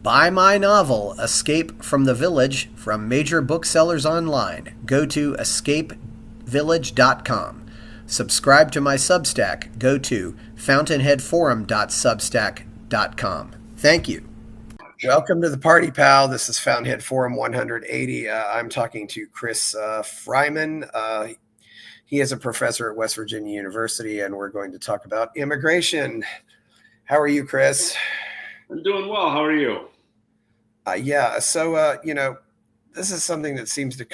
Buy my novel, Escape from the Village, from major booksellers online. Go to escapevillage.com. Subscribe to my Substack. Go to fountainheadforum.substack.com. Thank you. Welcome to the party, pal. This is Fountainhead Forum 180. I'm talking to Chris Freiman. He is a professor at West Virginia University, and we're going to talk about immigration. How are you, Chris? I'm doing well. How are you? So this is something that seems to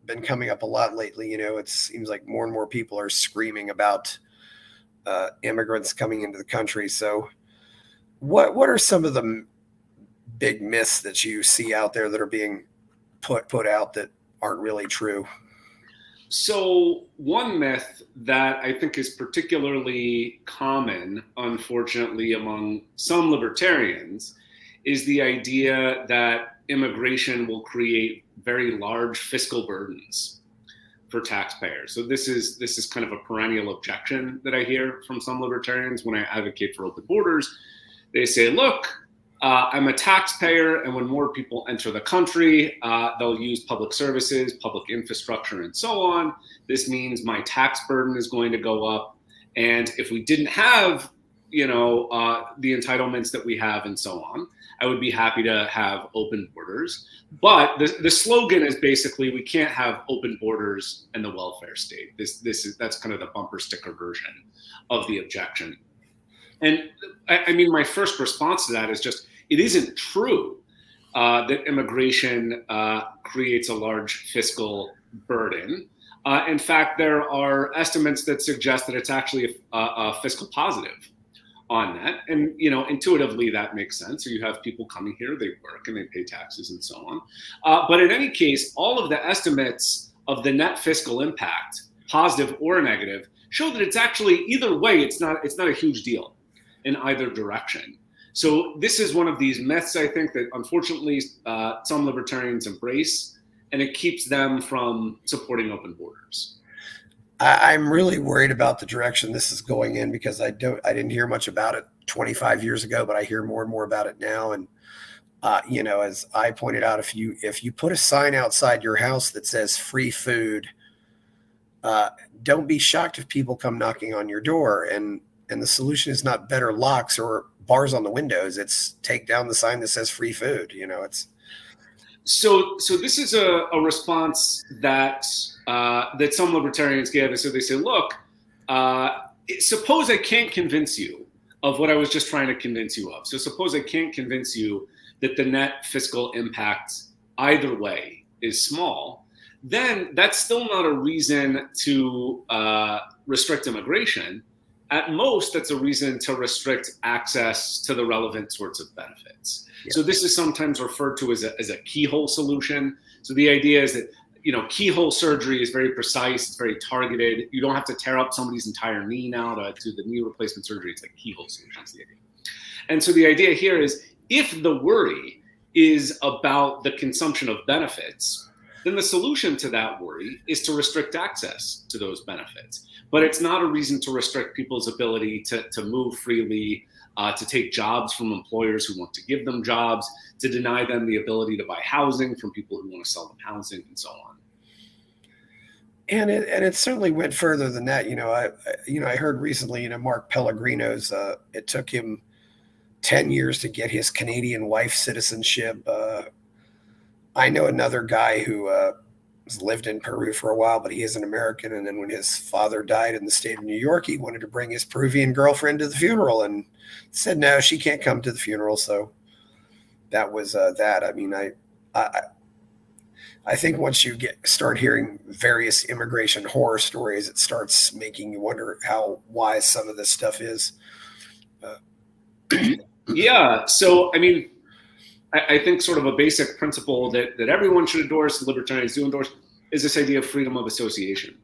been coming up a lot lately. It seems like more and more people are screaming about immigrants coming into the country. So what are some of the big myths that you see out there that are being put out that aren't really true? So one myth that I think is particularly common, unfortunately, among some libertarians is the idea that immigration will create very large fiscal burdens for taxpayers. So this is kind of a perennial objection that I hear from some libertarians when I advocate for open borders. They say, look, I'm a taxpayer, and when more people enter the country, they'll use public services, public infrastructure, and so on. This means my tax burden is going to go up. And if we didn't have, the entitlements that we have and so on, I would be happy to have open borders. But the slogan is basically, we can't have open borders and the welfare state. That's kind of the bumper sticker version of the objection. And I mean, my first response to that is just, it isn't true that immigration creates a large fiscal burden. In fact, there are estimates that suggest that it's actually a fiscal positive on that. And, intuitively that makes sense. So you have people coming here, they work and they pay taxes and so on. But in any case, all of the estimates of the net fiscal impact, positive or negative, show that it's actually, either way, it's not a huge deal in either direction. So this is one of these myths, I think, that unfortunately some libertarians embrace, and it keeps them from supporting open borders. I'm really worried about the direction this is going in, because I didn't hear much about it 25 years ago, but I hear more and more about it now. And as I pointed out, if you put a sign outside your house that says free food, don't be shocked if people come knocking on your door. And the solution is not better locks or bars on the windows. It's take down the sign that says free food. It's. So this is a response that some libertarians give. So they say, look, suppose I can't convince you of what I was just trying to convince you of. So suppose I can't convince you that the net fiscal impact either way is small. Then that's still not a reason to restrict immigration. At most, that's a reason to restrict access to the relevant sorts of benefits. Yeah. So this is sometimes referred to as a keyhole solution. So the idea is that, keyhole surgery is very precise, it's very targeted. You don't have to tear up somebody's entire knee now to do the knee replacement surgery. It's like keyhole solutions, the idea. And so the idea here is, if the worry is about the consumption of benefits, then the solution to that worry is to restrict access to those benefits. But it's not a reason to restrict people's ability to move freely, to take jobs from employers who want to give them jobs, to deny them the ability to buy housing from people who want to sell them housing, and so on. And it certainly went further than that. I heard recently, Mark Pellegrino's, it took him 10 years to get his Canadian wife citizenship. I know another guy who has lived in Peru for a while, but he is an American. And then when his father died in the state of New York, he wanted to bring his Peruvian girlfriend to the funeral and said, no, she can't come to the funeral. So that was that. I mean, I think once you start hearing various immigration horror stories, it starts making you wonder how wise some of this stuff is. Yeah. So, I mean, I think sort of a basic principle that everyone should endorse, libertarians do endorse, is this idea of freedom of association.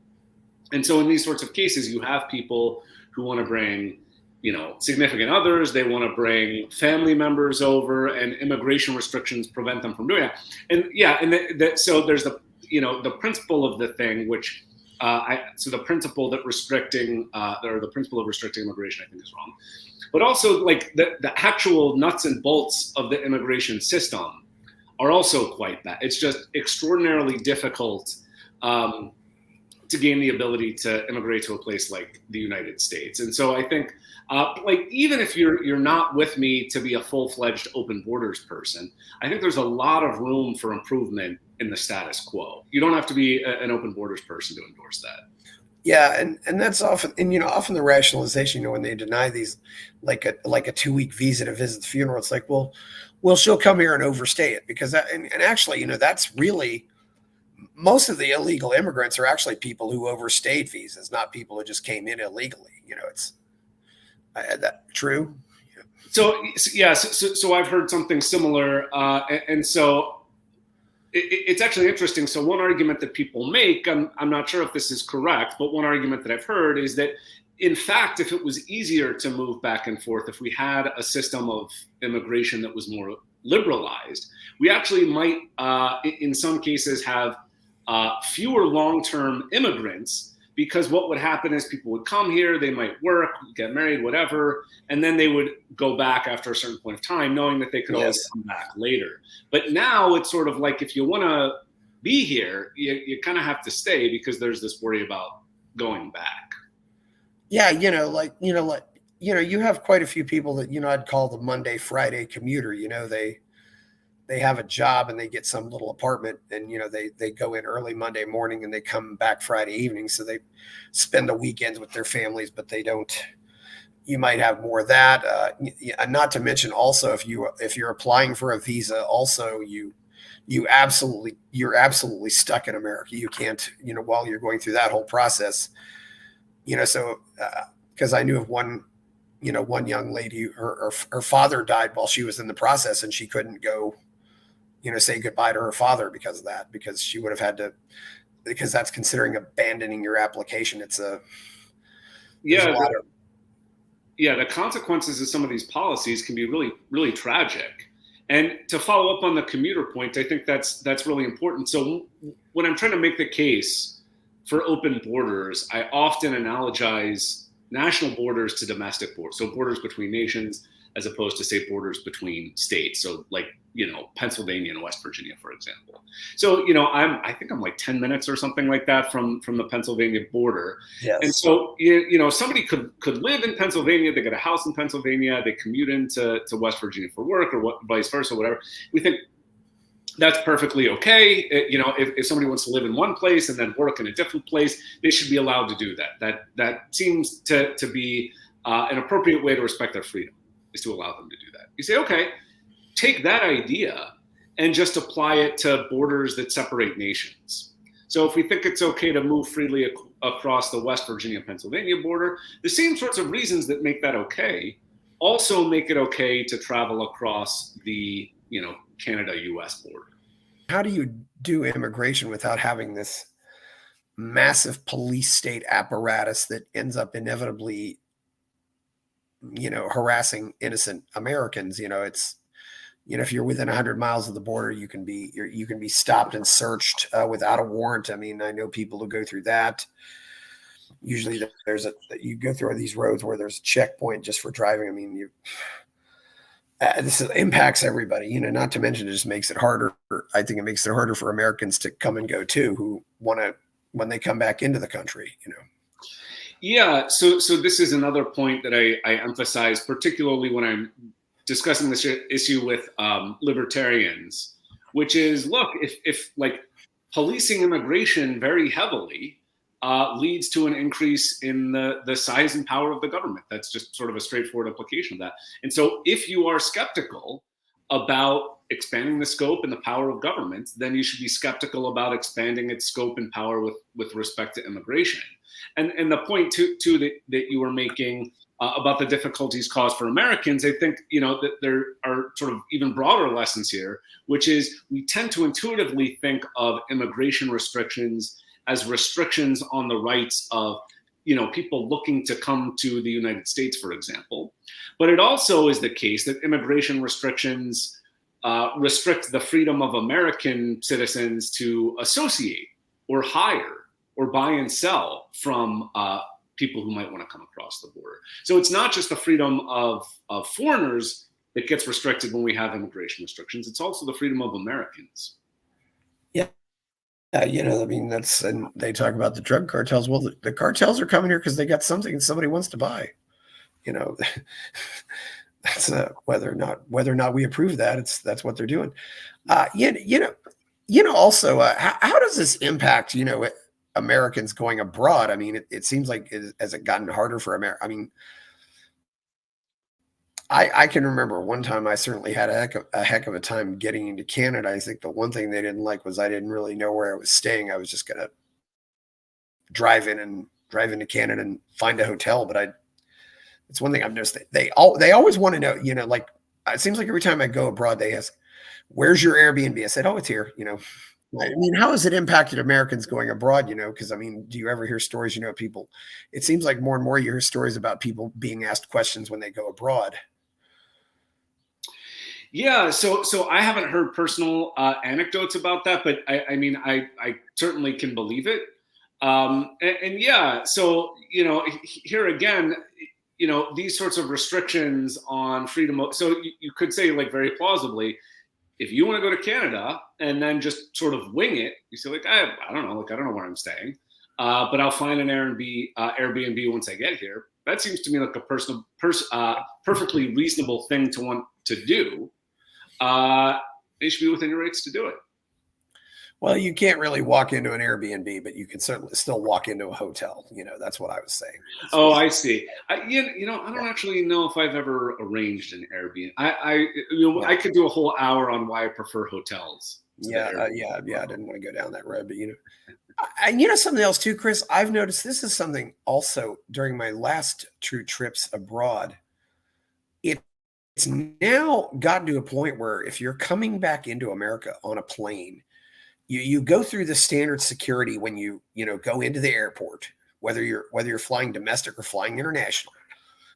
And so in these sorts of cases, you have people who want to bring, significant others, they want to bring family members over, and immigration restrictions prevent them from doing that. And yeah, so there's the principle of the thing, which so the principle that restricting, or the principle of restricting immigration, I think is wrong. But also, like the actual nuts and bolts of the immigration system are also quite bad. It's just extraordinarily difficult to gain the ability to immigrate to a place like the United States. And so I think, like, even if you're not with me to be a full-fledged open borders person, I think there's a lot of room for improvement in the status quo. You don't have to be an open borders person to endorse that. Yeah, and that's often, and often the rationalization, when they deny these, like a 2-week visa to visit the funeral, it's like, well, she'll come here and overstay it, because that, and actually, that's really, most of the illegal immigrants are actually people who overstayed visas, not people who just came in illegally. It's that true. So yeah, so I've heard something similar, and so it's actually interesting. So one argument that people make, I'm not sure if this is correct, but one argument that I've heard is that, in fact, if it was easier to move back and forth, if we had a system of immigration that was more liberalized, we actually might, in some cases, have fewer long-term immigrants, because what would happen is people would come here, they might work, get married, whatever, and then they would go back after a certain point of time, knowing that they could always come back later. But now it's sort of like, if you want to be here, you kind of have to stay, because there's this worry about going back. Yeah, you have quite a few people that, I'd call the Monday, Friday commuter. They have a job and they get some little apartment, and they go in early Monday morning and they come back Friday evening, so they spend the weekends with their families, but they don't. You might have more of that, not to mention also, if you're applying for a visa, also you're absolutely stuck in America. You can't, while you're going through that whole process, so because I knew of one young lady, her father died while she was in the process, and she couldn't go say goodbye to her father because of that, because she would have had to, because that's considering abandoning your application. It's the consequences of some of these policies can be really, really tragic. And to follow up on the commuter point, I think that's really important. So when I'm trying to make the case for open borders, I often analogize national borders to domestic borders. So borders between nations, as opposed to, say, borders between states. So like, Pennsylvania and West Virginia, for example. So, I think I'm like 10 minutes or something like that from the Pennsylvania border. Yes. And so, somebody could live in Pennsylvania, they get a house in Pennsylvania, they commute into West Virginia for work, or vice versa, whatever. We think that's perfectly okay. If somebody wants to live in one place and then work in a different place, they should be allowed to do that. That seems to be an appropriate way to respect their freedom, is to allow them to do that. You say, okay, take that idea and just apply it to borders that separate nations. So if we think it's okay to move freely across the West Virginia-Pennsylvania border, the same sorts of reasons that make that okay also make it okay to travel across the, Canada-US border. How do you do immigration without having this massive police state apparatus that ends up inevitably, harassing innocent Americans? It's, if you're within 100 miles of the border, you can be stopped and searched without a warrant. I mean, I know people who go through that. Usually you go through these roads where there's a checkpoint just for driving. I mean, this impacts everybody, not to mention it just makes it harder. I think it makes it harder for Americans to come and go too, who want to, when they come back into the country, Yeah. So this is another point that I emphasize, particularly when I'm discussing this issue with libertarians, which is, look, if like policing immigration very heavily leads to an increase in the size and power of the government. That's just sort of a straightforward application of that. And so if you are skeptical about expanding the scope and the power of government, then you should be skeptical about expanding its scope and power with respect to immigration. And the point too that you were making about the difficulties caused for Americans, I think, that there are sort of even broader lessons here, which is we tend to intuitively think of immigration restrictions as restrictions on the rights of, people looking to come to the United States, for example. But it also is the case that immigration restrictions restrict the freedom of American citizens to associate or hire or buy and sell from people who might want to come across the border. So it's not just the freedom of foreigners that gets restricted when we have immigration restrictions. It's also the freedom of Americans. Yeah. You know, I mean, and they talk about the drug cartels. Well, the cartels are coming here because they got something somebody wants to buy. You know, that's whether or not we approve that. That's what they're doing. Also, how does this impact, Americans going abroad? I mean, it seems like has it gotten harder for America? I mean, I can remember one time I certainly had a heck of a time getting into Canada. I think the one thing they didn't like was I didn't really know where I was staying. I was just going to drive into Canada and find a hotel. But it's one thing I've noticed. They always want to know, like it seems like every time I go abroad, they ask, "Where's your Airbnb?" I said, "Oh, it's here." I mean, how has it impacted Americans going abroad? Because I mean, do you ever hear stories? People. It seems like more and more you hear stories about people being asked questions when they go abroad. Yeah, so I haven't heard personal anecdotes about that, but I mean, I certainly can believe it. And yeah, so here again, these sorts of restrictions on freedom. So you could say, like, very plausibly, if you want to go to Canada and then just sort of wing it, you say, like, I don't know, like, I don't know where I'm staying, but I'll find an Airbnb once I get here. That seems to me like a perfectly reasonable thing to want to do. They should be within your rights to do it. Well, you can't really walk into an Airbnb, but you can certainly still walk into a hotel. That's what I was saying. I see. I don't actually know if I've ever arranged an Airbnb. I could do a whole hour on why I prefer hotels. Yeah. I didn't want to go down that road, but something else too, Chris. I've noticed this is something also during my last 2 trips abroad. It's now gotten to a point where if you're coming back into America on a plane, you go through the standard security when you go into the airport, whether you're flying domestic or flying international.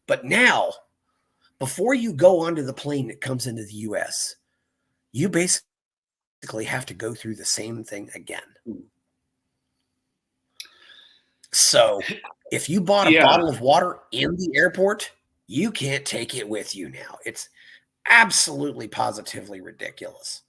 But now, before you go onto the plane that comes into the U.S., you basically have to go through the same thing again. So if you bought a bottle of water in the airport, you can't take it with you now. It's absolutely positively ridiculous.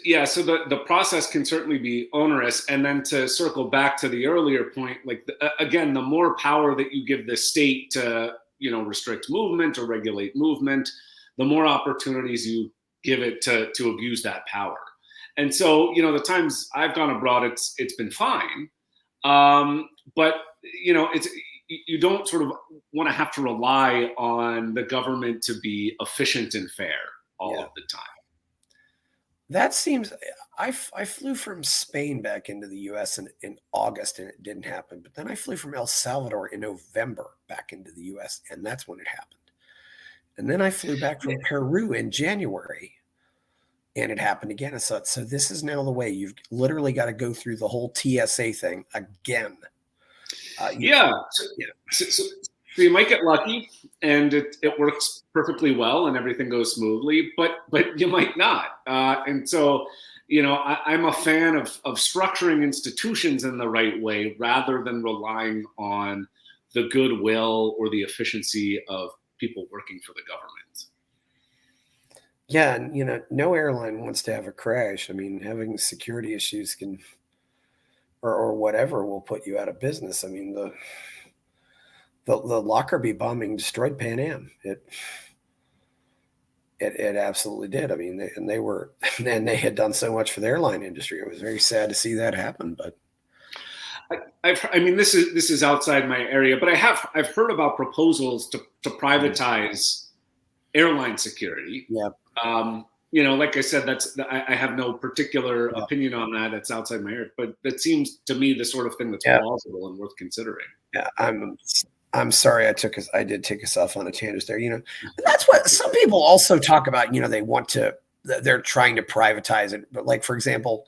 Yeah, so the process can certainly be onerous. And then to circle back to the earlier point, like, again, the more power that you give the state to, restrict movement or regulate movement, the more opportunities you give it to abuse that power. And so, the times I've gone abroad, it's been fine. But, you don't sort of want to have to rely on the government to be efficient and fair all of the time. That seems. I flew from Spain back into the U.S. in August, and it didn't happen. But then I flew from El Salvador in November back into the U.S., and that's when it happened. And then I flew back from Peru in January, and it happened again. So this is now the way. You've literally got to go through the whole TSA thing again. So you might get lucky and it works perfectly well and everything goes smoothly, but you might not. And so, I'm a fan of structuring institutions in the right way rather than relying on the goodwill or the efficiency of people working for the government. Yeah, and no airline wants to have a crash. I mean, having security issues can or whatever will put you out of business. I mean, the Lockerbie bombing destroyed Pan Am. It absolutely did. I mean, they had done so much for the airline industry. It was very sad to see that happen. But this is outside my area, but I've heard about proposals to privatize airline security. Yeah. Like I said, I have no particular opinion on that. That's outside my area, but that seems to me the sort of thing that's plausible and worth considering. Yeah, I'm sorry I did take us off on a tangent there. That's what some people also talk about. They're trying to privatize it. But, like, for example,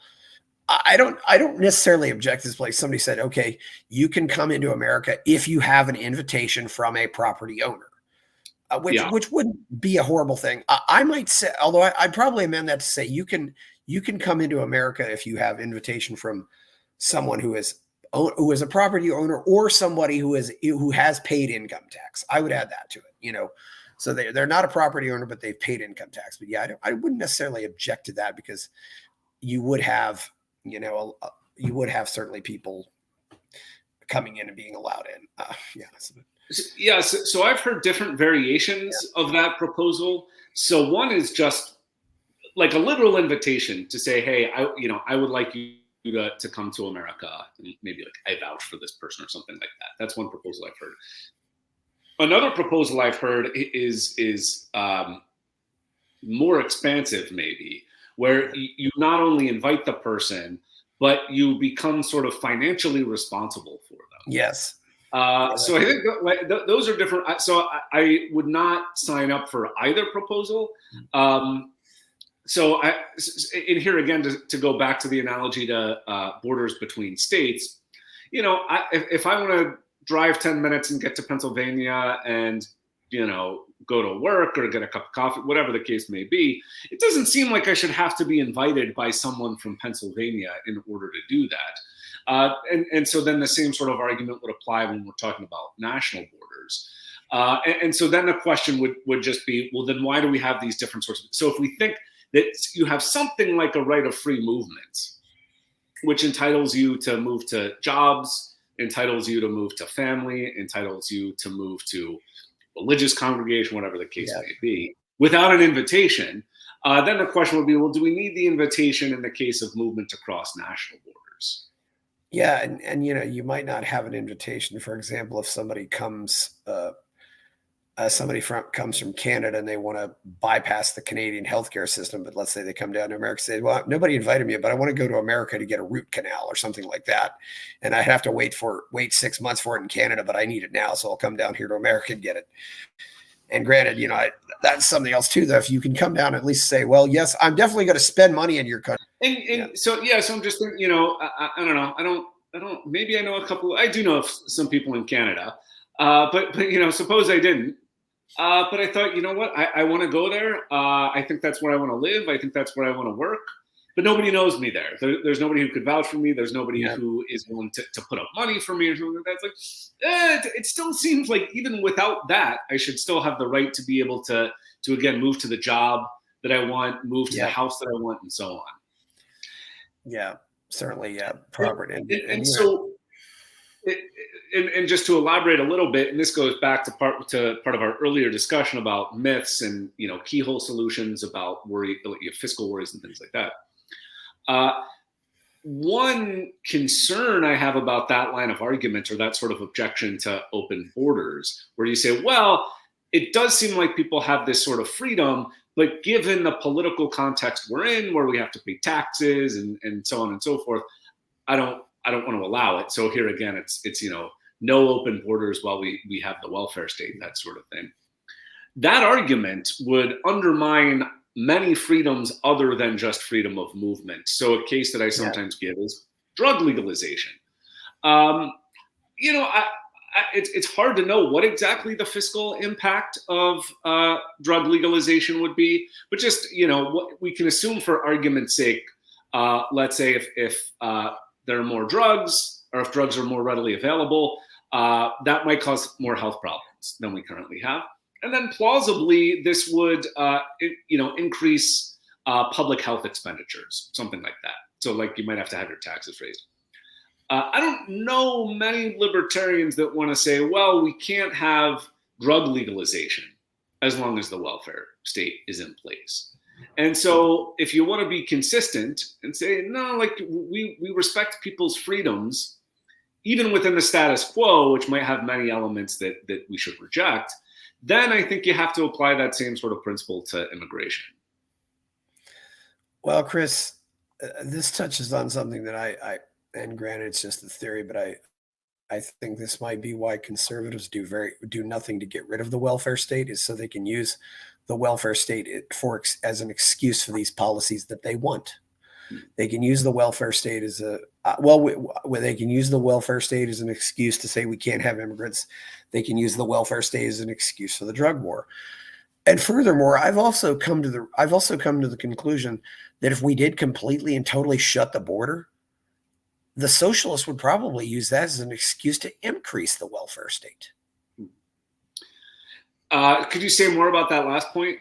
I don't necessarily object to this place. Somebody said, okay, you can come into America if you have an invitation from a property owner. Which wouldn't be a horrible thing. I might say, although I'd probably amend that to say you can come into America if you have invitation from someone who is who is a property owner or somebody who has paid income tax. I would add that to it, So they're not a property owner, but they've paid income tax. But yeah, I wouldn't necessarily object to that, because you would have, you would have certainly people coming in and being allowed in. So I've heard different variations of that proposal. So one is just like a literal invitation to say, hey, I would like you to come to America, and maybe like I vouch for this person or something like that. That's one proposal I've heard. Another proposal I've heard is more expansive, maybe, where you not only invite the person, but you become sort of financially responsible for them. Yes. So I think those are different. So I would not sign up for either proposal. So in here again, to go back to the analogy to borders between states, if I want to drive 10 minutes and get to Pennsylvania and, go to work or get a cup of coffee, whatever the case may be, it doesn't seem like I should have to be invited by someone from Pennsylvania in order to do that. And so then the same sort of argument would apply when we're talking about national borders. And so then the question would just be, well, then why do we have these different sorts of, so if we think that you have something like a right of free movement, which entitles you to move to jobs, entitles you to move to family, entitles you to move to religious congregation, whatever the case may be, without an invitation, then the question would be, well, do we need the invitation in the case of movement across national borders? Yeah, and you might not have an invitation. For example, if somebody comes from Canada and they want to bypass the Canadian healthcare system, but let's say they come down to America and say, well, nobody invited me, but I want to go to America to get a root canal or something like that. And I have to wait 6 months for it in Canada, but I need it now. So I'll come down here to America and get it. And granted, that's something else too, though. If you can come down, at least say, well, yes, I'm definitely going to spend money in your country. So I'm just thinking, I don't know. Maybe I know a couple, I do know some people in Canada, but suppose I didn't. But I thought, you know what, I want to go there. I think that's where I want to live. I think that's where I want to work. But nobody knows me there. There's nobody who could vouch for me. There's nobody who is willing to put up money for me or something like that. It's like, it still seems like even without that, I should still have the right to be able to again, move to the job that I want, move to the house that I want, and so on. Yeah, certainly. Yeah. Property. And so, and just to elaborate a little bit, and this goes back to part of our earlier discussion about myths and keyhole solutions about fiscal worries and things like that. One concern I have about that line of argument, or that sort of objection to open borders, where you say, well, it does seem like people have this sort of freedom, but given the political context we're in, where we have to pay taxes and so on and so forth, I don't want to allow it. So here again, it's no open borders while we have the welfare state, that sort of thing. That argument would undermine many freedoms other than just freedom of movement. So a case that I sometimes give is drug legalization. It's hard to know what exactly the fiscal impact of drug legalization would be, but just what we can assume for argument's sake. Let's say if there are more drugs, or if drugs are more readily available, that might cause more health problems than we currently have. And then plausibly, this would, increase public health expenditures, something like that. So like you might have to have your taxes raised. I don't know many libertarians that want to say, well, we can't have drug legalization as long as the welfare state is in place. And so if you want to be consistent and say, no, like we respect people's freedoms, even within the status quo, which might have many elements that we should reject, then I think you have to apply that same sort of principle to immigration. Well, Chris, this touches on something that I and granted it's just a theory, but I think this might be why conservatives do nothing to get rid of the welfare state, is so they can use the welfare state as an excuse for these policies that they want. They can use the welfare state as they can use the welfare state as an excuse to say we can't have immigrants. They can use the welfare state as an excuse for the drug war. And furthermore, I've also come to the conclusion that if we did completely and totally shut the border, the socialists would probably use that as an excuse to increase the welfare state. Could you say more about that last point?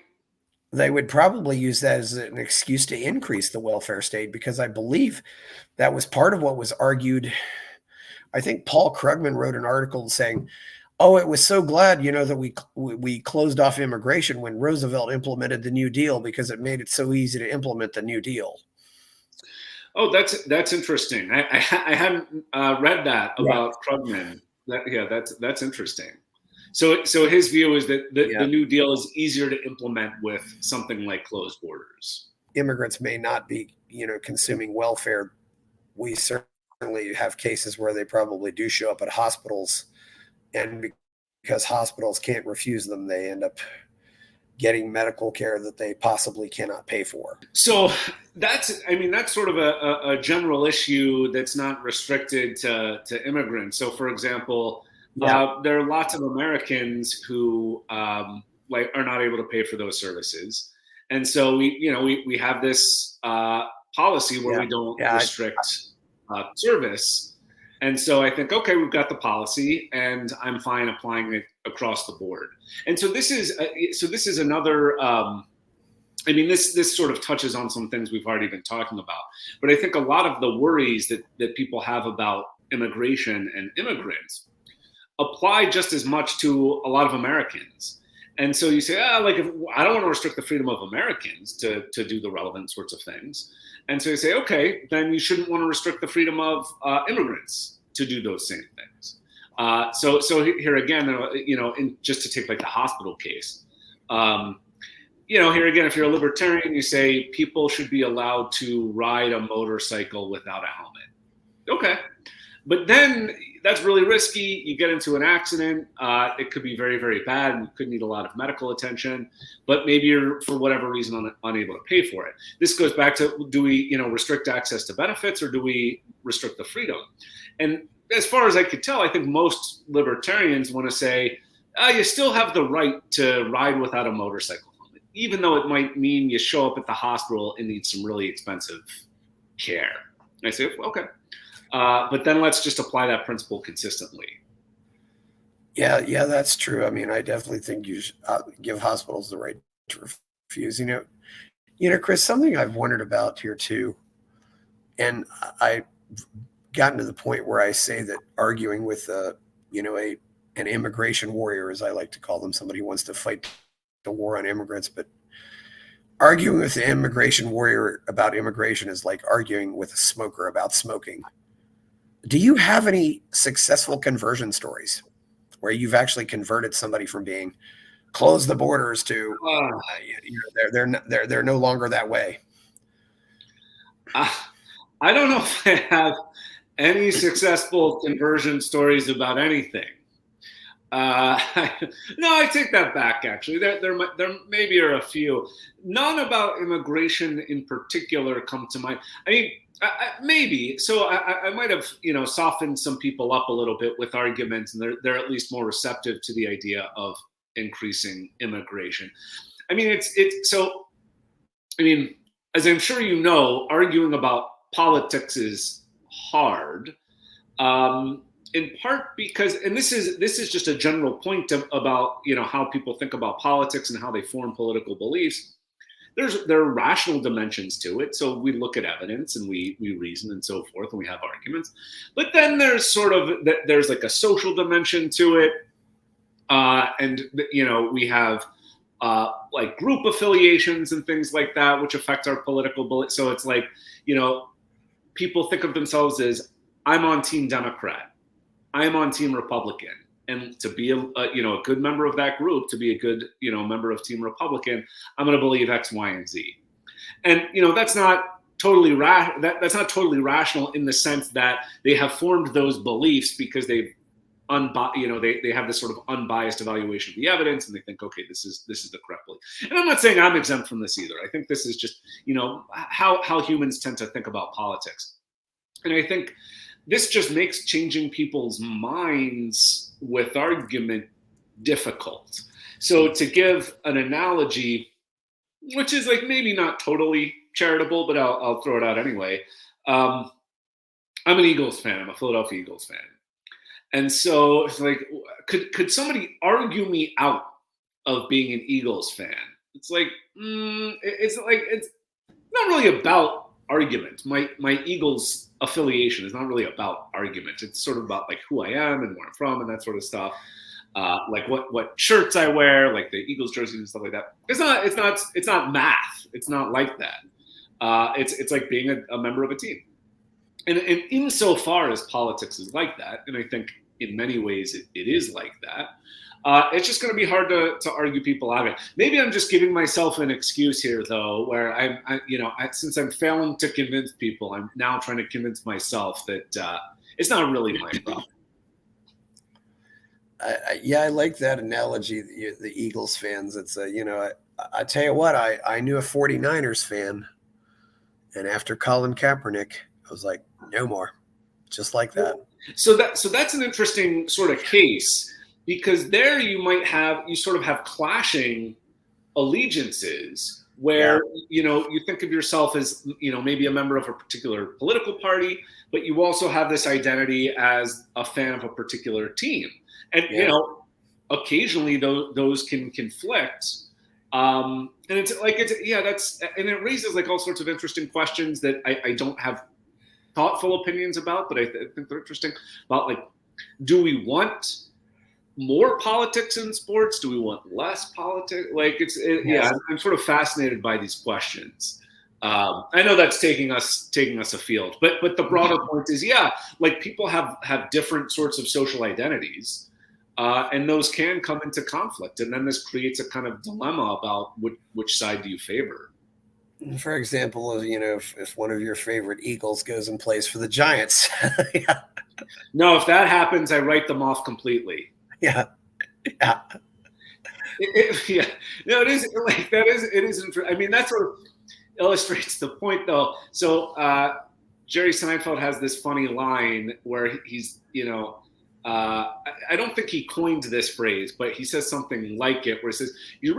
They would probably use that as an excuse to increase the welfare state, because I believe that was part of what was argued. I think Paul Krugman wrote an article saying, "Oh, it was so glad, that we closed off immigration when Roosevelt implemented the New Deal, because it made it so easy to implement the New Deal." Oh, that's interesting. I hadn't read that about Krugman. That's interesting. So his view is that the New Deal is easier to implement with something like closed borders. Immigrants may not be, consuming welfare. We certainly have cases where they probably do show up at hospitals, and because hospitals can't refuse them, they end up getting medical care that they possibly cannot pay for. So that's sort of a general issue that's not restricted to immigrants. So, for example, there are lots of Americans who are not able to pay for those services, and so we have this policy where we don't restrict service. And so I think, okay, we've got the policy, and I'm fine applying it across the board. And so this is another. This sort of touches on some things we've already been talking about. But I think a lot of the worries that people have about immigration and immigrants apply just as much to a lot of Americans. And so you say, if I don't want to restrict the freedom of Americans to do the relevant sorts of things. And so you say, okay, then you shouldn't want to restrict the freedom of immigrants to do those same things. So here again, just to take like the hospital case, here again, if you're a libertarian, you say people should be allowed to ride a motorcycle without a helmet. Okay. But then that's really risky. You get into an accident. It could be very, very bad, and you could need a lot of medical attention. But maybe you're, for whatever reason, unable to pay for it. This goes back to, do we restrict access to benefits, or do we restrict the freedom? And as far as I could tell, I think most libertarians want to say, you still have the right to ride without a motorcycle helmet, even though it might mean you show up at the hospital and need some really expensive care. And I say, okay. But then let's just apply that principle consistently. Yeah, that's true. I definitely think you should give hospitals the right to refuse. Chris, something I've wondered about here too, and I've gotten to the point where I say that arguing with an immigration warrior, as I like to call them, somebody who wants to fight the war on immigrants, but arguing with the immigration warrior about immigration is like arguing with a smoker about smoking. Do you have any successful conversion stories where you've actually converted somebody from being close the borders to they're no longer that way? I don't know if I have any successful conversion stories about anything. No, I take that back. Actually, there maybe are a few. None about immigration in particular come to mind. Maybe. So I might have, softened some people up a little bit with arguments, and they're at least more receptive to the idea of increasing immigration. As I'm sure you know, arguing about politics is hard. In part because, and this is just a general point about how people think about politics and how they form political beliefs. There are rational dimensions to it. So we look at evidence and we reason and so forth, and we have arguments. But then there's there's like a social dimension to it. And we have like group affiliations and things like that, which affect our political beliefs. So it's like, people think of themselves as, I'm on Team Democrat, I'm on Team Republican. And to be a good member of that group, to be a good member of Team Republican, I'm going to believe X, Y, and Z. And that's not totally that's not totally rational in the sense that they have formed those beliefs because they have this sort of unbiased evaluation of the evidence, and they think, okay, this is the correct belief. And I'm not saying I'm exempt from this either. I think this is just how humans tend to think about politics, and I think this just makes changing people's minds with argument difficult. So to give an analogy, which is like maybe not totally charitable, but I'll throw it out anyway. I'm I'm an Eagles fan. I'm a Philadelphia Eagles fan. And so it's like, could somebody argue me out of being an Eagles fan? It's like, it's not really about argument. My Eagles affiliation is not really about argument. It's sort of about like who I am and where I'm from and that sort of stuff. Like what shirts I wear, like the Eagles jerseys and stuff like that. It's not math. It's not like that. It's like being a member of a team. And insofar as politics is like that, and I think in many ways it is like that, it's just going to be hard to argue people out of it. Maybe I'm just giving myself an excuse here, though, where since I'm failing to convince people, I'm now trying to convince myself that it's not really my problem. I like that analogy, the Eagles fans. It's I tell you what, I knew a 49ers fan, and after Colin Kaepernick, I was like, no more, just like that. So that's an interesting sort of case, because there you sort of have clashing allegiances where, you think of yourself as, maybe a member of a particular political party, but you also have this identity as a fan of a particular team. And, occasionally those can conflict. And and it raises like all sorts of interesting questions that I don't have thoughtful opinions about, but I think they're interesting about, like, do we want more politics in sports? Do we want less politics? Like, I'm sort of fascinated by these questions. I know that's taking us afield, but the broader point is, like, people have different sorts of social identities, and those can come into conflict, and then this creates a kind of dilemma about which side do you favor. For example, if one of your favorite Eagles goes and plays for the Giants. No, if that happens, I write them off completely. Yeah. No, it is like that. It is. I mean, that sort of illustrates the point, though. So Jerry Seinfeld has this funny line where he's, I don't think he coined this phrase, but he says something like it, where he says, you're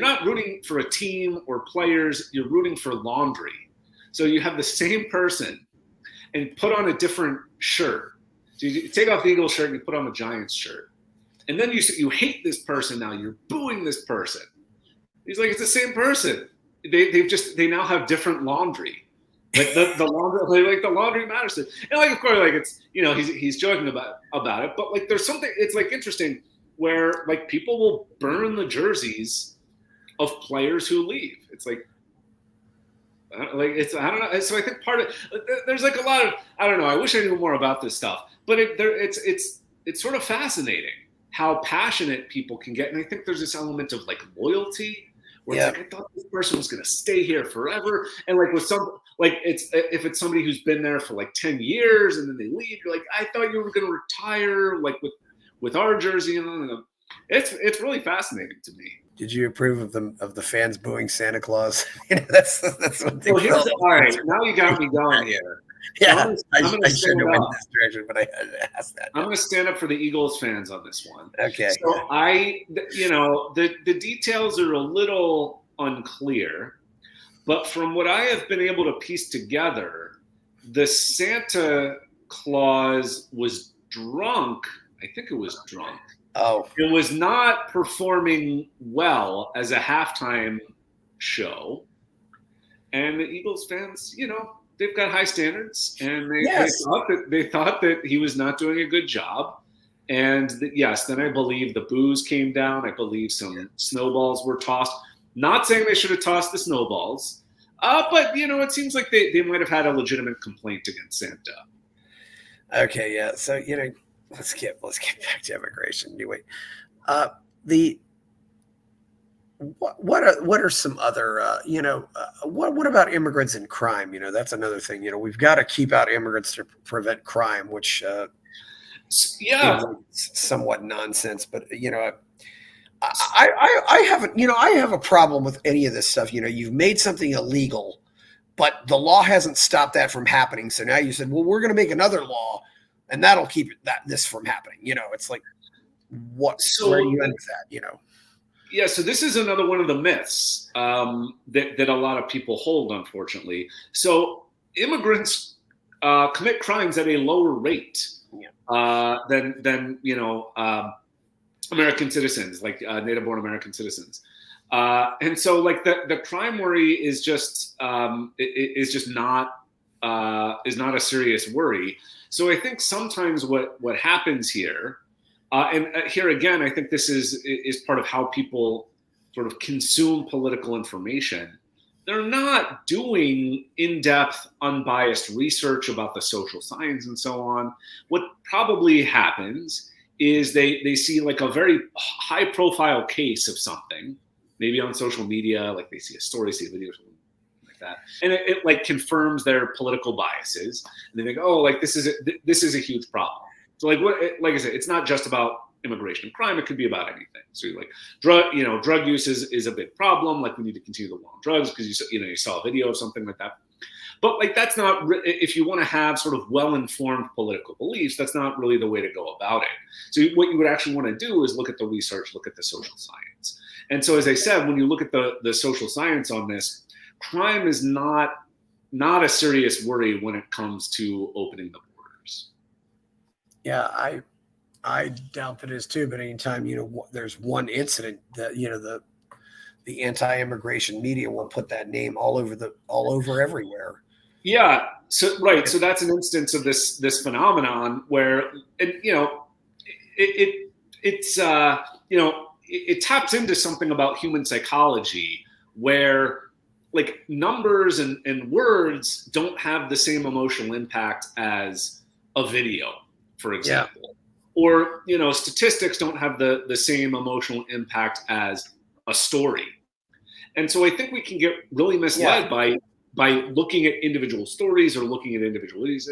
not rooting for a team or players, you're rooting for laundry. So you have the same person and put on a different shirt. So you take off the Eagles shirt and you put on the Giants shirt. And then you hate this person now, you're booing this person. He's like, it's the same person. They now have different laundry. Like the laundry, like the laundry matters. And like, of course, like, it's, he's joking about it, but like there's something, it's like interesting where like people will burn the jerseys of players who leave. It's like, I don't know. So I think there's like a lot of, I don't know. I wish I knew more about this stuff, but it's sort of fascinating how passionate people can get. And I think there's this element of like loyalty, where it's like, I thought this person was going to stay here forever. And like with if it's somebody who's been there for like 10 years and then they leave, you're like, I thought you were going to retire, like with our jersey. And it's really fascinating to me. Did you approve of the fans booing Santa Claus? That's what they call. All right, now you got me going here. Yeah, I shouldn't have went in this direction, but I had to ask that. I'm going to stand up for the Eagles fans on this one. Okay. So the details are a little unclear, but from what I have been able to piece together, the Santa Claus was drunk. I think it was drunk. Oh. It was not performing well as a halftime show. And the Eagles fans, they've got high standards, and they thought that he was not doing a good job. And then I believe the boos came down. I believe some snowballs were tossed. Not saying they should have tossed the snowballs, but it seems like they might have had a legitimate complaint against Santa. Okay, yeah. So let's get back to immigration. Anyway, what are some other what about immigrants and crime? That's another thing. We've got to keep out immigrants to prevent crime, which somewhat nonsense. But I haven't. I have a problem with any of this stuff. You've made something illegal, but the law hasn't stopped that from happening. So now you said, well, we're going to make another law, and that'll keep this from happening. It's like, what? So, where do you end with that? Yeah, so this is another one of the myths that a lot of people hold, unfortunately. So immigrants commit crimes at a lower rate than American citizens, like native-born American citizens. And so, like the crime worry is just not a serious worry. So I think sometimes what happens here, and here again, I think this is part of how people sort of consume political information. They're not doing in-depth, unbiased research about the social science and so on. What probably happens is they see like a very high-profile case of something, maybe on social media, like they see a story, see a video, something like that, and it like confirms their political biases, and they think, oh, like this is a huge problem. So like I said, it's not just about immigration and crime; it could be about anything. So like drug use is a big problem. Like we need to continue the war on drugs because you saw a video of something like that. But like that's not if you want to have sort of well-informed political beliefs, that's not really the way to go about it. So what you would actually want to do is look at the research, look at the social science. And so, as I said, when you look at the social science on this, crime is not a serious worry when it comes to opening the borders. Yeah, I doubt that it is too. But anytime there's one incident that the anti-immigration media will put that name all over everywhere. Yeah. So right. So that's an instance of this phenomenon where it taps into something about human psychology where like numbers and words don't have the same emotional impact as a video, for example, or statistics don't have the same emotional impact as a story. And so I think we can get really misled by looking at individual stories or looking at individual videos,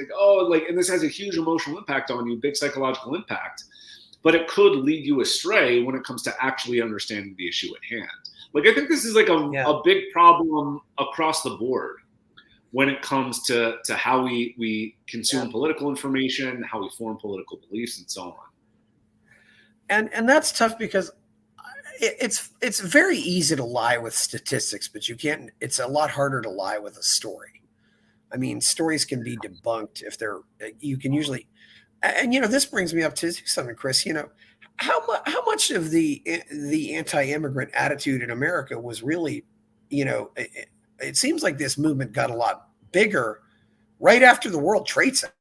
like, and this has a huge emotional impact on you, big psychological impact, but it could lead you astray when it comes to actually understanding the issue at hand. Like, I think this is like a big problem across the board when it comes to how we consume political information, how we form political beliefs, and so on. And that's tough because it's very easy to lie with statistics, but you can't. It's a lot harder to lie with a story. I mean, stories can be debunked if you can usually. And this brings me up to something, Chris. How much of the anti-immigrant attitude in America was really, it seems like this movement got a lot bigger right after the World Trade Center.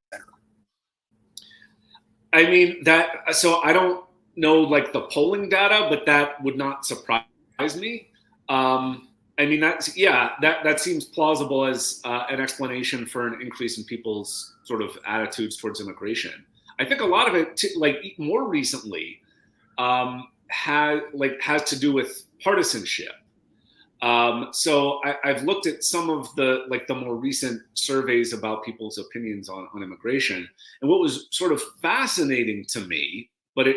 I mean so I don't know like the polling data, but that would not surprise me. I mean that seems plausible as an explanation for an increase in people's sort of attitudes towards immigration. I think a lot of it, like more recently, has to do with partisanship. So I've looked at some of the more recent surveys about people's opinions on immigration, and what was sort of fascinating to me, but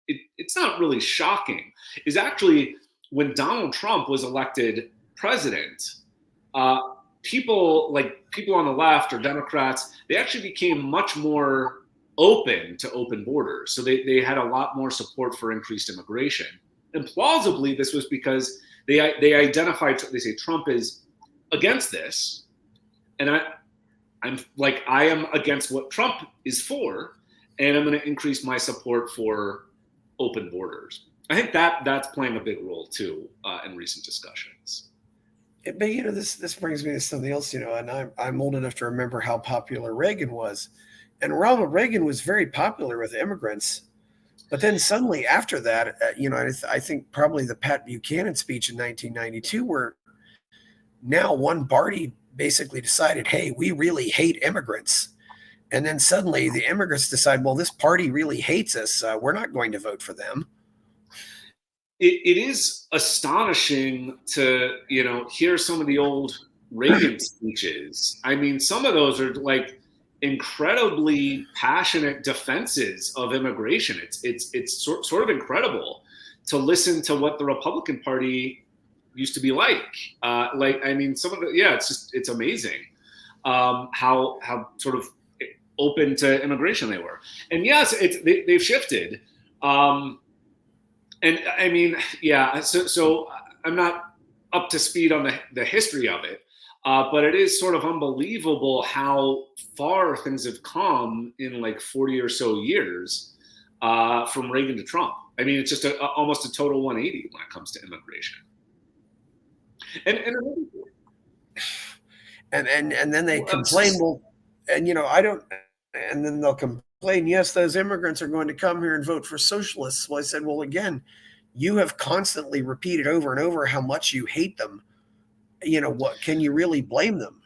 it's not really shocking, is actually when Donald Trump was elected president, people on the left or Democrats, they actually became much more open to open borders. So they had a lot more support for increased immigration. And plausibly, this was because they identified, they say Trump is against this. And I am against what Trump is for, and I'm going to increase my support for open borders. I think that's playing a big role too in recent discussions. But this brings me to something else. And I'm old enough to remember how popular Reagan was, and Ronald Reagan was very popular with immigrants. But then suddenly after that, I think probably the Pat Buchanan speech in 1992, where now one party basically decided, hey, we really hate immigrants. And then suddenly the immigrants decide, well, this party really hates us. We're not going to vote for them. It is astonishing to, hear some of the old Reagan speeches. I mean, some of those are like incredibly passionate defenses of immigration. It's sort of incredible to listen to what the Republican Party used to be like. I mean, some of it, it's amazing how sort of open to immigration they were. And yes, they've shifted. And I mean, so I'm not up to speed on the history of it. But it is sort of unbelievable how far things have come in like 40 or so years from Reagan to Trump. I mean, it's just almost a total 180 when it comes to immigration. And then they complain, well, and I don't, and then they'll complain, yes, those immigrants are going to come here and vote for socialists. Well, I said, well, again, you have constantly repeated over and over how much you hate them. What can you really blame them?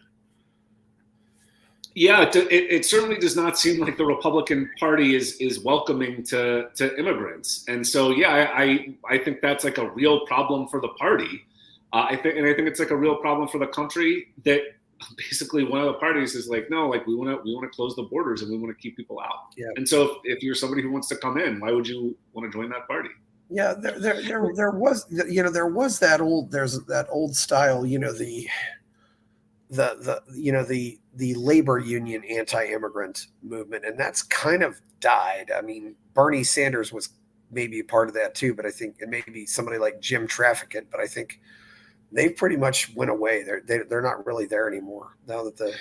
Yeah, it certainly does not seem like the Republican Party is welcoming to immigrants, and so yeah, I think that's like a real problem for the party. I think it's like a real problem for the country that basically one of the parties is like, no, like we want to close the borders and we want to keep people out. Yeah. And so if you're somebody who wants to come in, why would you want to join that party? Yeah, there was that old style, the labor union anti-immigrant movement, and that's kind of died. I mean, Bernie Sanders was maybe a part of that too, but I think, and maybe somebody like Jim Trafficant, but I think they pretty much went away. They're not really there anymore now that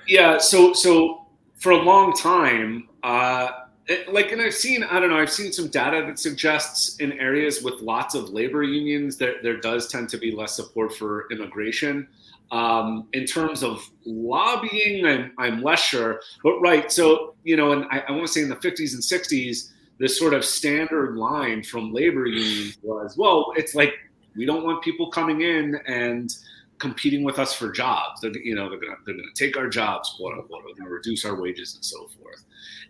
yeah. So for a long time, and I've seen some data that suggests in areas with lots of labor unions, there does tend to be less support for immigration. In terms of lobbying, I'm less sure, but right. So, and I want to say in the 50s and 60s, the sort of standard line from labor unions was, well, it's like, we don't want people coming in and competing with us for jobs. They're gonna take our jobs, quote unquote. They're gonna reduce our wages and so forth.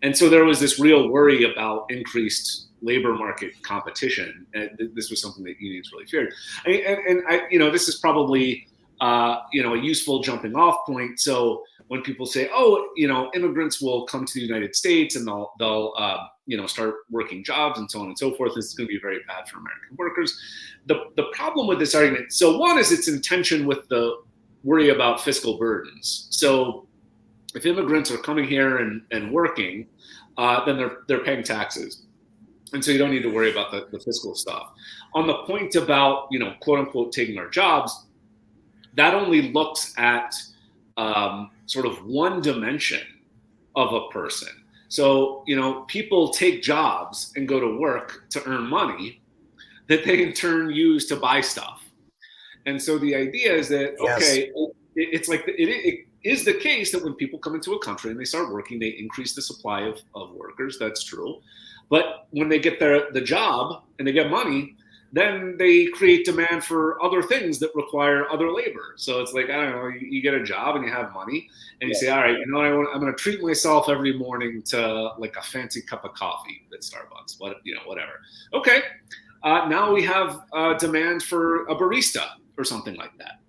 And so there was this real worry about increased labor market competition. And this was something that unions really feared. This is probably a useful jumping off point. So when people say, oh, immigrants will come to the United States and they'll start working jobs and so on and so forth, this is going to be very bad for American workers. The problem with this argument, so one is its intention with the worry about fiscal burdens. So if immigrants are coming here and working, then they're paying taxes. And so you don't need to worry about the fiscal stuff. On the point about, quote unquote, taking our jobs, that only looks at sort of one dimension of a person. So, people take jobs and go to work to earn money that they in turn use to buy stuff. And so the idea is that, okay, it's like it is the case that when people come into a country and they start working, they increase the supply of workers. That's true. But when they get the job and they get money, then they create demand for other things that require other labor. So it's like, I don't know, you get a job and you have money and you say, all right, I'm going to treat myself every morning to like a fancy cup of coffee at Starbucks, whatever. Okay. Now we have demand for a barista or something like that.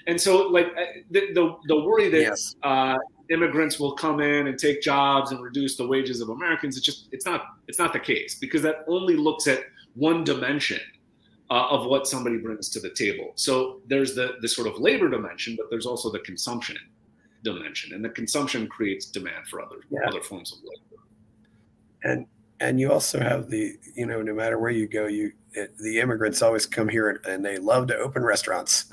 And so like the worry that immigrants will come in and take jobs and reduce the wages of Americans, it's not the case, because that only looks at one dimension of what somebody brings to the table. So there's the sort of labor dimension, but there's also the consumption dimension, and the consumption creates demand for other forms of labor. And you also have no matter where you go, the immigrants always come here and they love to open restaurants.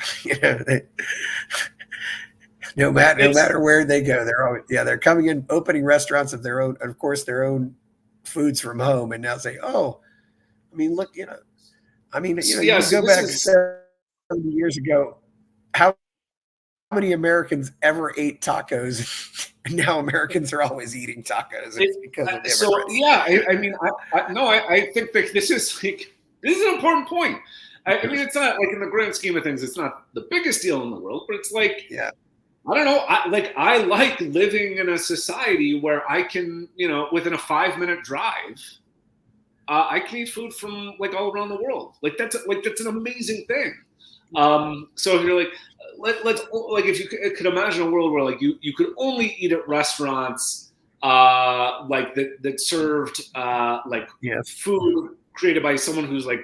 No matter where they go, they're coming in, opening restaurants of their own, of course, their own foods from home, and now say, oh, I mean, look, you go back 70 years ago, how many Americans ever ate tacos? And now Americans are always eating tacos. It's because of immigrants. So yeah, I think that this is an important point. I mean, it's not like, in the grand scheme of things, it's not the biggest deal in the world, but it's like, I don't know. I like living in a society where I can, within a 5-minute drive, I can eat food from like all around the world. That's an amazing thing. So if you're like, let's if you could imagine a world where like you could only eat at restaurants like that served food created by someone who's like,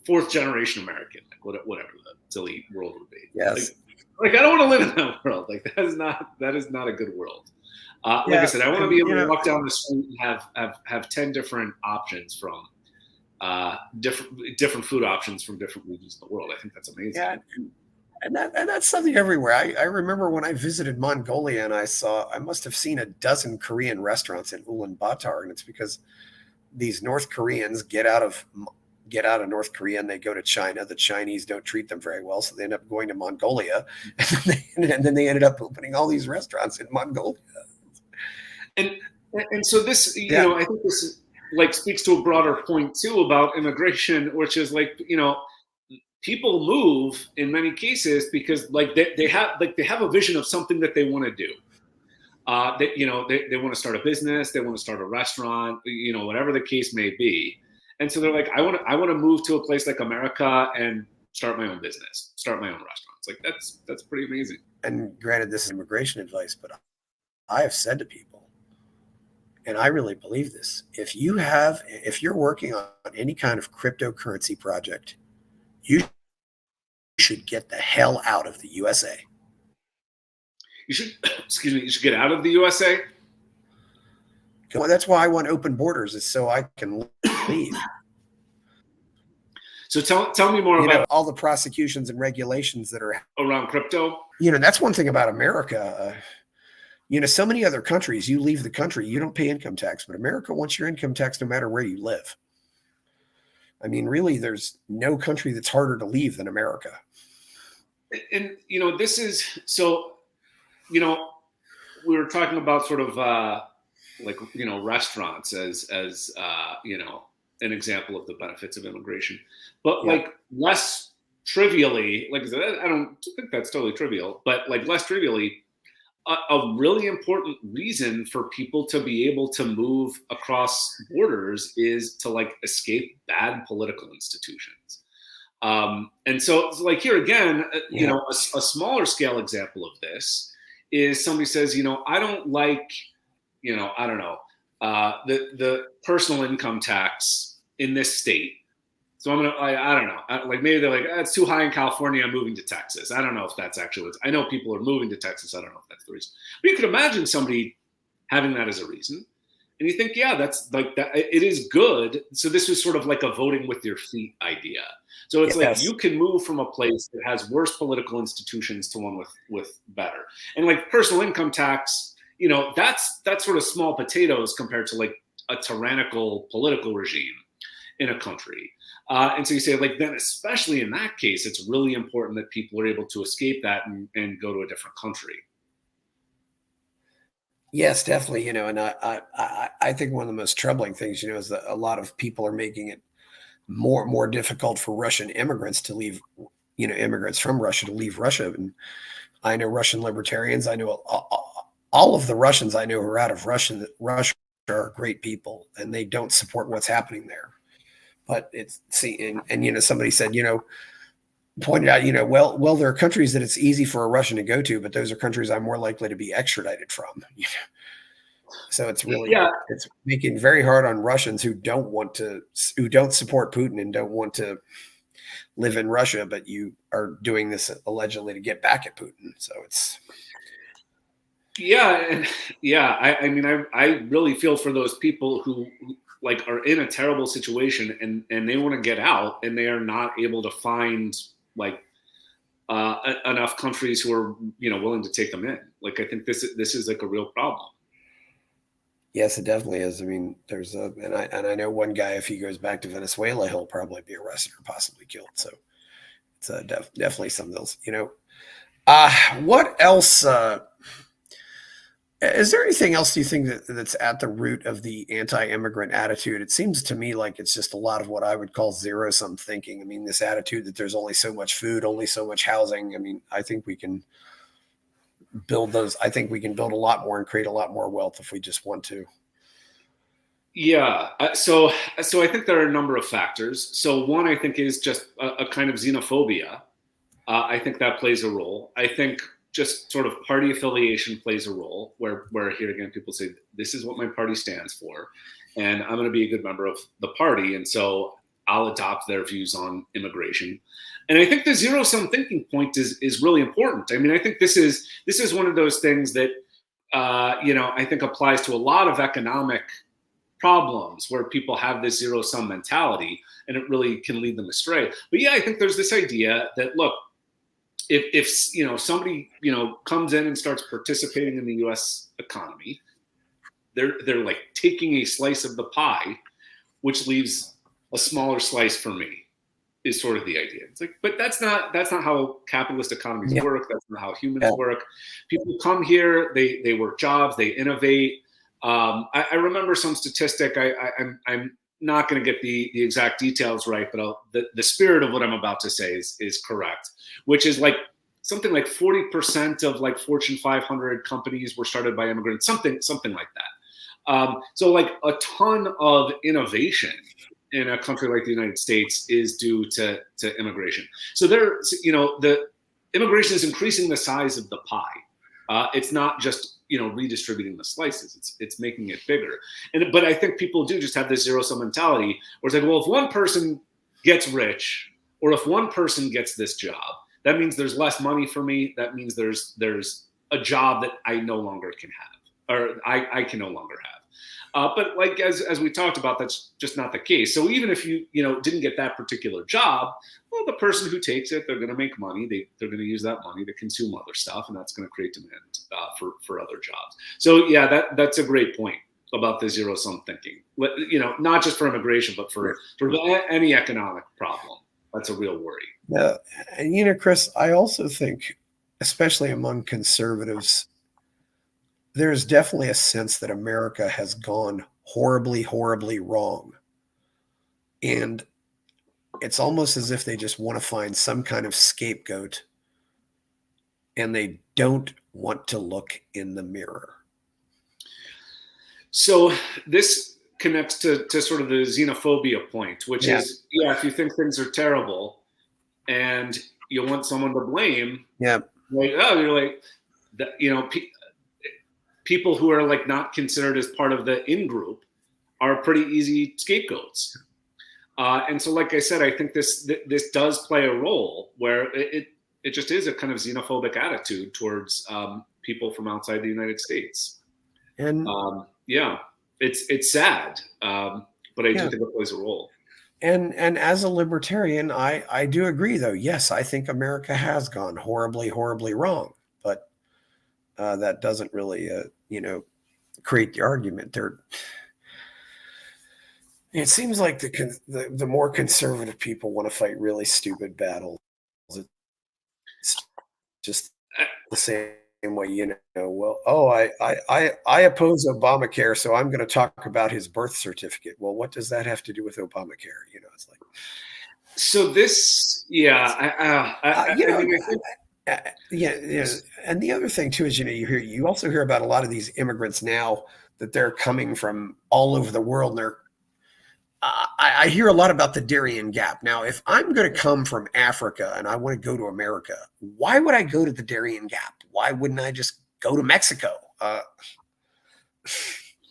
fourth generation American, like whatever the silly world would be. Yes. Like I don't want to live in that world. Like that is not a good world. Like I said, I want to be able to walk down the street and have 10 different options from, different food options from different regions of the world. I think that's amazing. Yeah, and that's something everywhere. I remember when I visited Mongolia and I must have seen a dozen Korean restaurants in Ulaanbaatar, and it's because these North Koreans get out of North Korea and they go to China. The Chinese don't treat them very well, so they end up going to Mongolia, and then they ended up opening all these restaurants in Mongolia. And so this, I think this is, like, speaks to a broader point too about immigration, which is like, people move in many cases because like they have a vision of something that they want to do. They want to start a business, they want to start a restaurant, whatever the case may be. And so they're like, I want to move to a place like America and start my own business, start my own restaurants. Like that's pretty amazing. And granted, this is immigration advice, but I have said to people, and I really believe this, if you're working on any kind of cryptocurrency project, you should get the hell out of the USA. You should get out of the USA. Well, that's why I want open borders, is so I can leave. So tell me more about all the prosecutions and regulations that are around crypto. That's one thing about America. So many other countries, you leave the country, you don't pay income tax, but America wants your income tax no matter where you live. I mean, really, there's no country that's harder to leave than America. And, this is, so, we were talking about sort of restaurants as an example of the benefits of immigration, but like less trivially, like I said, I don't think that's totally trivial, but like less trivially, a really important reason for people to be able to move across borders is to like escape bad political institutions. And so like here again, a smaller scale example of this is somebody says, I don't like, the personal income tax in this state. So I don't know. Like maybe they're like, it's too high in California, I'm moving to Texas. I don't know if that's actually what I know people are moving to Texas. I don't know if that's the reason. But you could imagine somebody having that as a reason. And you think, yeah, that's like that. It is good. So this is sort of like a voting with your feet idea. So it's like you can move from a place that has worse political institutions to one with better. And like personal income tax, that's sort of small potatoes compared to like a tyrannical political regime in a country. And so you say, like, then especially in that case, it's really important that people are able to escape that and go to a different country. Yes, definitely. And I think one of the most troubling things, is that a lot of people are making it more difficult for Russian immigrants to leave, immigrants from Russia to leave Russia. And I know Russian libertarians. I know all of the Russians I know who are out of Russia are great people, and they don't support what's happening there. But somebody said, pointed out, well, there are countries that it's easy for a Russian to go to, but those are countries I'm more likely to be extradited from. So it's really, it's making it very hard on Russians who don't support Putin and don't want to live in Russia, but you are doing this allegedly to get back at Putin. So it's. I mean, I really feel for those people who like are in a terrible situation and they want to get out and they are not able to find like enough countries who are willing to take them in. Like I think this is like a real problem. Yes, it definitely is. I mean, I know one guy, if he goes back to Venezuela, he'll probably be arrested or possibly killed. So it's definitely something else. What else? Is there anything else do you think that's at the root of the anti-immigrant attitude? It seems to me like it's just a lot of what I would call zero-sum thinking. I mean, this attitude that there's only so much food, only so much housing. I mean, I think we can build those. I think we can build a lot more and create a lot more wealth if we just want to. Yeah. So I think there are a number of factors. So one, I think, is just a kind of xenophobia. I think that plays a role. I think just sort of party affiliation plays a role where here again, people say, this is what my party stands for, and I'm going to be a good member of the party. And so I'll adopt their views on immigration. And I think the zero-sum thinking point is really important. I mean, I think this is one of those things that, I think applies to a lot of economic problems where people have this zero-sum mentality, and it really can lead them astray. But yeah, I think there's this idea that, look, if somebody comes in and starts participating in the U.S. economy, they're like taking a slice of the pie, which leaves a smaller slice for me, is sort of the idea. It's like, but that's not how capitalist economies work. That's not how humans work. People come here, they work jobs, they innovate. I remember some statistic. I'm not going to get the exact details right, but the spirit of what I'm about to say is correct, which is like something like 40% of like Fortune 500 companies were started by immigrants, something like that. So like a ton of innovation in a country like the United States is due to immigration. So the immigration is increasing the size of the pie. It's not just redistributing the slices. It's making it bigger. But I think people do just have this zero-sum mentality where it's like, well, if one person gets rich or if one person gets this job, that means there's less money for me. That means there's a job that I no longer can have, or I can no longer have. But like as we talked about, that's just not the case. So even if you didn't get that particular job, well, the person who takes it, they're going to make money. They're going to use that money to consume other stuff, and that's going to create demand for other jobs. So yeah, that's a great point about the zero-sum thinking. Not just for immigration, but for any economic problem. That's a real worry. Yeah, and Chris, I also think, especially among conservatives, there's definitely a sense that America has gone horribly, horribly wrong. And it's almost as if they just want to find some kind of scapegoat and they don't want to look in the mirror. So this connects to sort of the xenophobia point, which is, if you think things are terrible and you want someone to blame, people who are like not considered as part of the in-group are pretty easy scapegoats. And so, like I said, I think this does play a role where it just is a kind of xenophobic attitude towards people from outside the United States. And it's sad, but I do think it plays a role. And as a libertarian, I do agree, though. Yes, I think America has gone horribly, horribly wrong, but that doesn't really, create the argument. It seems like the more conservative people want to fight really stupid battles. It's just the same way, I oppose Obamacare, so I'm going to talk about his birth certificate. Well, what does that have to do with Obamacare? It's like, so this, and the other thing too is, you also hear about a lot of these immigrants now that they're coming from all over the world, and I hear a lot about the Darien Gap. Now, if I'm going to come from Africa and I want to go to America, why would I go to the Darien Gap? Why wouldn't I just go to Mexico? I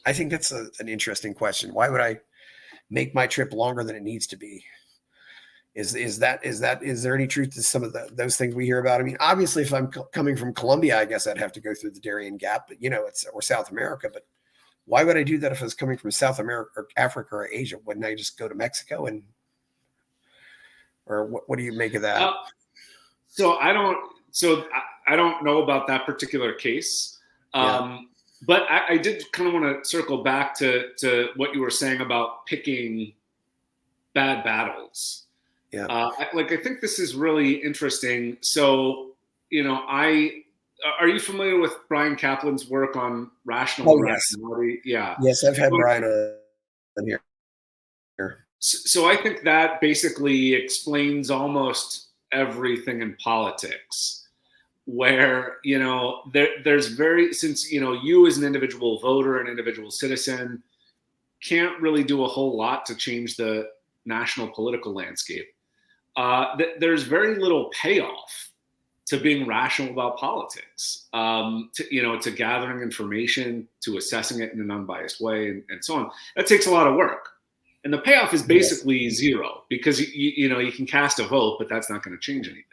think that's an interesting question. Why would I make my trip longer than it needs to be? Is there any truth to some of those things we hear about? I mean, obviously, if I'm coming from Colombia, I guess I'd have to go through the Darien Gap, but or South America. But why would I do that if I was coming from South America or Africa or Asia? Wouldn't I just go to Mexico or what do you make of that? So I don't know about that particular case. But I did kind of want to circle back to what you were saying about picking bad battles. Yeah. I think this is really interesting. So, are you familiar with Brian Kaplan's work on rational rationality? Yeah. Yes, I've had Brian on here. So I think that basically explains almost everything in politics, where, since you as an individual voter, an individual citizen, can't really do a whole lot to change the national political landscape. There's very little payoff to being rational about politics, to gathering information, to assessing it in an unbiased way, and so on. That takes a lot of work. And the payoff is basically zero, because you can cast a vote, but that's not going to change anything.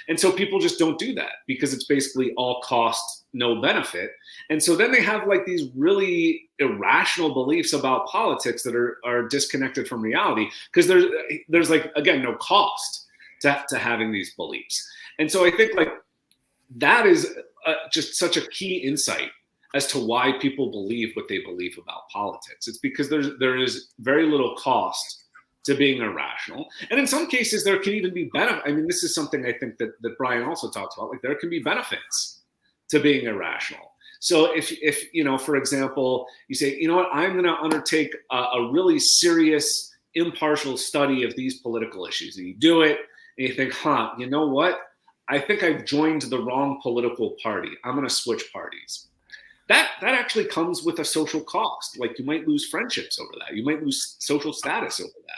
And so people just don't do that because it's basically all cost, no benefit. And so then they have like these really irrational beliefs about politics that are disconnected from reality because there's like, again, no cost to having these beliefs. And so I think like that is just such a key insight as to why people believe what they believe about politics. It's because there is very little cost to being irrational. And in some cases, there can even be benefit. I mean, this is something I think that Brian also talks about. Like, there can be benefits to being irrational. So if for example, you say, you know what, I'm going to undertake a really serious, impartial study of these political issues. And you do it, and you think, you know what? I think I've joined the wrong political party. I'm going to switch parties. That actually comes with a social cost. Like, you might lose friendships over that. You might lose social status over that.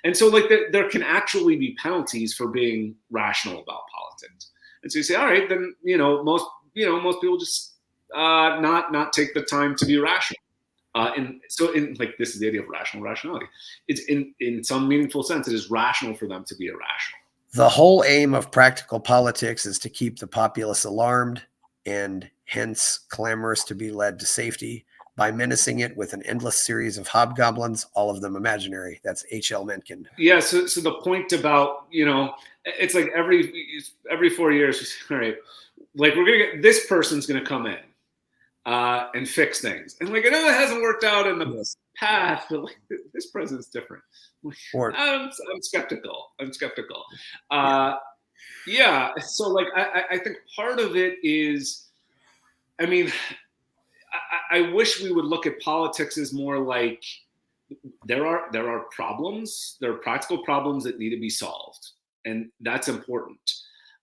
And so like there can actually be penalties for being rational about politics. And so you say, all right, then, most people just not take the time to be rational. And so this is the idea of rationality. It's in some meaningful sense, it is rational for them to be irrational. The whole aim of practical politics is to keep the populace alarmed and hence clamorous to be led to safety by menacing it with an endless series of hobgoblins, all of them imaginary. That's H.L. Mencken. Yeah, so the point about, it's like every 4 years, all right, like we're going to get, this person's going to come in and fix things. And like, I know it hasn't worked out in the past, but like this president's different. I'm skeptical. Yeah, so like I think part of it is, I mean, I wish we would look at politics as more like there are problems, there are practical problems that need to be solved, and that's important.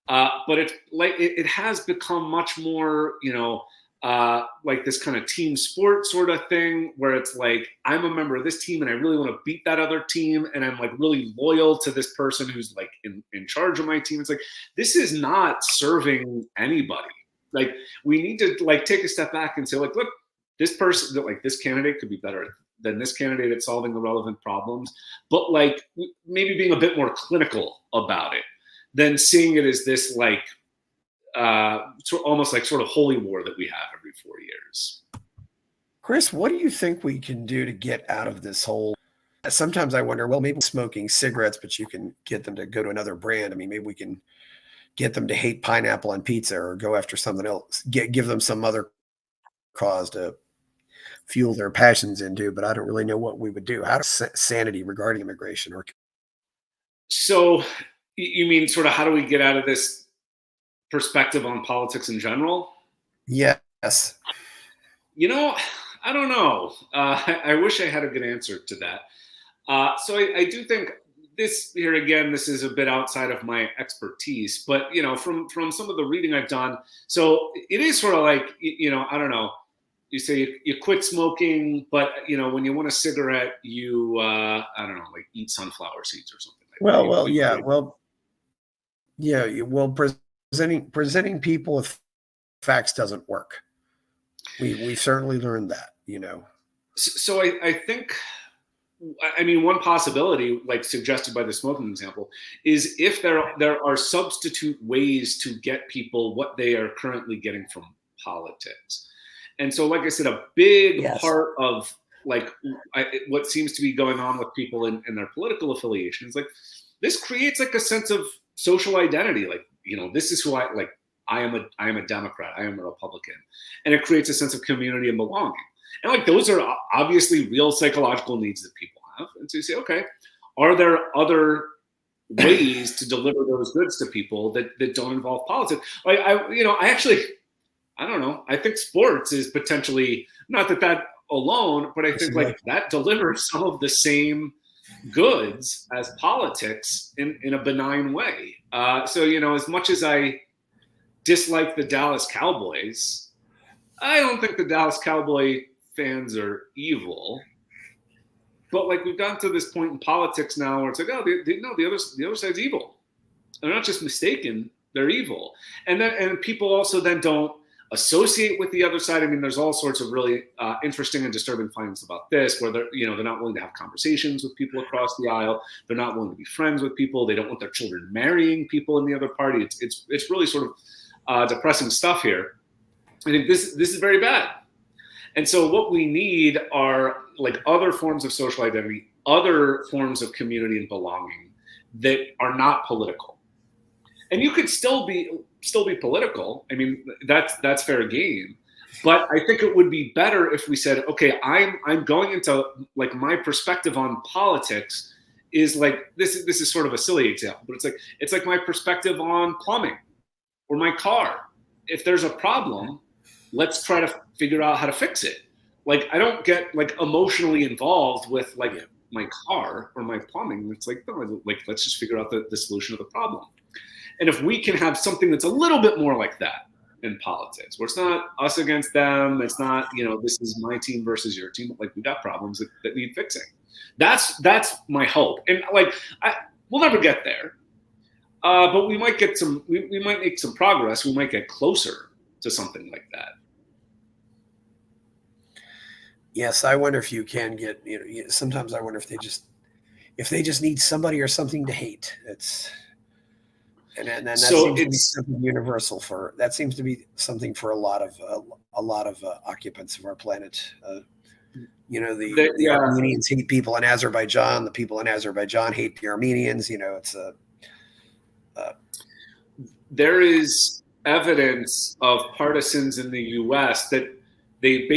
But it's like it has become much more, like this kind of team sport sort of thing, where it's like I'm a member of this team and I really want to beat that other team, and I'm like really loyal to this person who's like in charge of my team. It's like this is not serving anybody. Like, we need to like take a step back and say, like, look, this person, like this candidate could be better than this candidate at solving the relevant problems, but like maybe being a bit more clinical about it than seeing it as this like almost like sort of holy war that we have every 4 years. Chris, what do you think we can do to get out of this whole? Sometimes I wonder, well, maybe smoking cigarettes, but you can get them to go to another brand. I mean, maybe we can get them to hate pineapple on pizza or go after something else, give them some other cause to fuel their passions into, but I don't really know what we would do. How does sanity regarding immigration or? So you mean sort of how do we get out of this perspective on politics in general? Yes. I don't know. I wish I had a good answer to that. So I do think this here again, this is a bit outside of my expertise, but from some of the reading I've done, so it is sort of like, I don't know, you say you quit smoking, but when you want a cigarette, you I don't know, like eat sunflower seeds or something like that. Presenting people with facts doesn't work. We certainly learned that, So I think, one possibility, like suggested by the smoking example, is if there are substitute ways to get people what they are currently getting from politics. And so, like I said, a big part of like what seems to be going on with people in their political affiliations, like this creates like a sense of social identity. Like, this is who I like. I am a Democrat. I am a Republican, and it creates a sense of community and belonging. And like those are obviously real psychological needs that people have. And so you say, okay, are there other ways to deliver those goods to people that don't involve politics? Like I don't know. I think sports is potentially not that alone, but I think like that delivers some of the same goods as politics in a benign way. So as much as I dislike the Dallas Cowboys, I don't think the Dallas Cowboy fans are evil, but like we've gotten to this point in politics now where it's like, the other side's evil. They're not just mistaken; they're evil. And people also then don't associate with the other side. I mean, there's all sorts of really interesting and disturbing findings about this, where they're not willing to have conversations with people across the aisle. They're not willing to be friends with people. They don't want their children marrying people in the other party. It's really sort of depressing stuff here. I think this is very bad. And so what we need are like other forms of social identity, other forms of community and belonging that are not political. And you could still be political. I mean, that's fair game. But I think it would be better if we said, okay, I'm going into like my perspective on politics is like this is sort of a silly example, but it's like my perspective on plumbing or my car. If there's a problem, let's try to figure out how to fix it. Like I don't get like emotionally involved with like my car or my plumbing. It's like, no, like let's just figure out the solution of the problem. And if we can have something that's a little bit more like that in politics, where it's not us against them, it's not, this is my team versus your team. Like we got problems that need fixing. That's my hope. And like, we'll never get there, but we might get we might make some progress. We might get closer to something like that. Yes, I wonder if you can get. Sometimes I wonder if they just need somebody or something to hate. And that seems to be something universal that seems to be something for a lot of occupants of our planet. The Armenians hate people in Azerbaijan. The people in Azerbaijan hate the Armenians. There is evidence of partisans in the U.S. that they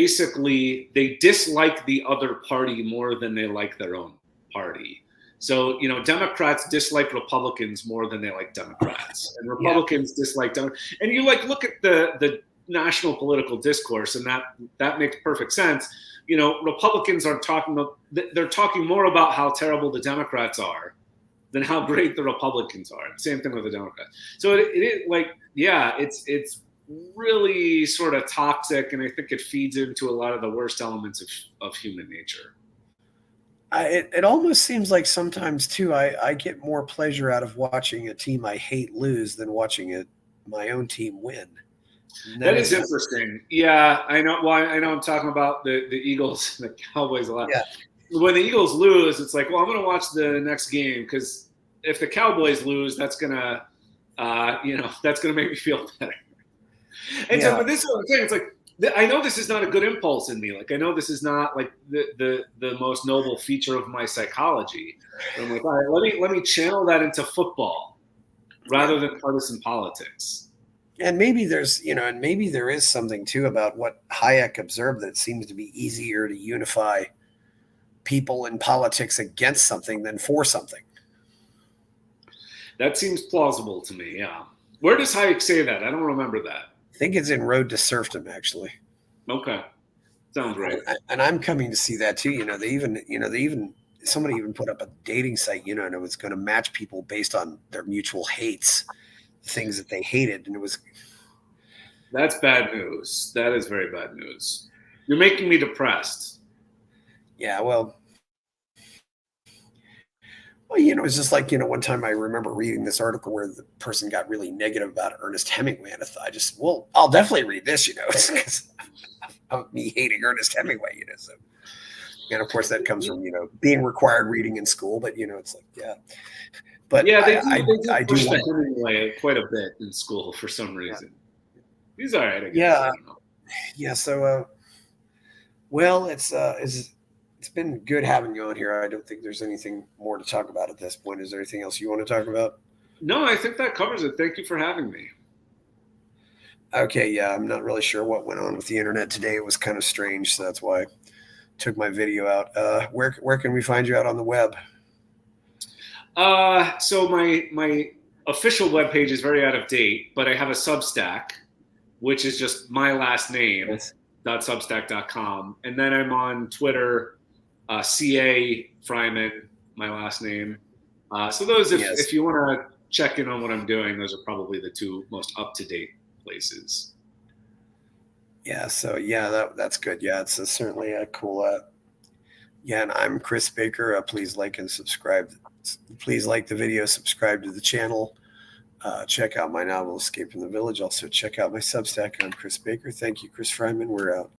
dislike the other party more than they like their own party. So, Democrats dislike Republicans more than they like Democrats, and Republicans dislike Democrats. And you look at the national political discourse, and that makes perfect sense. Republicans are they're talking more about how terrible the Democrats are than how great the Republicans are. Same thing with the Democrats. So it's really sort of toxic, and I think it feeds into a lot of the worst elements of human nature. It almost seems like sometimes too, I get more pleasure out of watching a team I hate lose than watching my own team win. That is interesting. Yeah, I know. Well, I know I'm talking about the Eagles and the Cowboys a lot. Yeah. When the Eagles lose, it's like, well, I'm going to watch the next game because if the Cowboys lose, that's gonna make me feel better. And so, but this is what I'm saying. It's like, I know this is not a good impulse in me. Like, I know this is not like the most noble feature of my psychology. But I'm like, all right, let me channel that into football rather than partisan politics. And maybe there is something too about what Hayek observed, that it seems to be easier to unify people in politics against something than for something. That seems plausible to me. Yeah. Where does Hayek say that? I don't remember that. I think it's in Road to Serfdom, actually. Okay, sounds right. And I'm coming to see that too. Somebody even put up a dating site, and it was going to match people based on their mutual hates, things that they hated, and it was. That's bad news. That is very bad news. You're making me depressed. Yeah, well, it's just like, one time I remember reading this article where the person got really negative about Ernest Hemingway. And I'll definitely read this, it's because of me hating Ernest Hemingway, So, and of course that comes from, being required reading in school, but, it's like, yeah. But yeah, they push the Hemingway quite a bit in school for some reason. Yeah. He's all right, I guess. Yeah. I don't know. Yeah. So, well, it's been good having you on here. I don't think there's anything more to talk about at this point. Is there anything else you want to talk about? No, I think that covers it. Thank you for having me. Okay, yeah, I'm not really sure what went on with the internet today. It was kind of strange, so that's why I took my video out. Where can we find you out on the web? So my official webpage is very out of date, but I have a Substack, which is just my last name, .substack.com. And then I'm on Twitter, CA Freiman, my last name. So those, if you want to check in on what I'm doing, those are probably the two most up-to-date places. Yeah, so that's good. Yeah, it's certainly a cool. And I'm Chris Baker. Please like and subscribe. Please like the video, subscribe to the channel. Check out my novel, Escape from the Village. Also, check out my Substack. I'm Chris Baker. Thank you, Chris Freiman. We're out.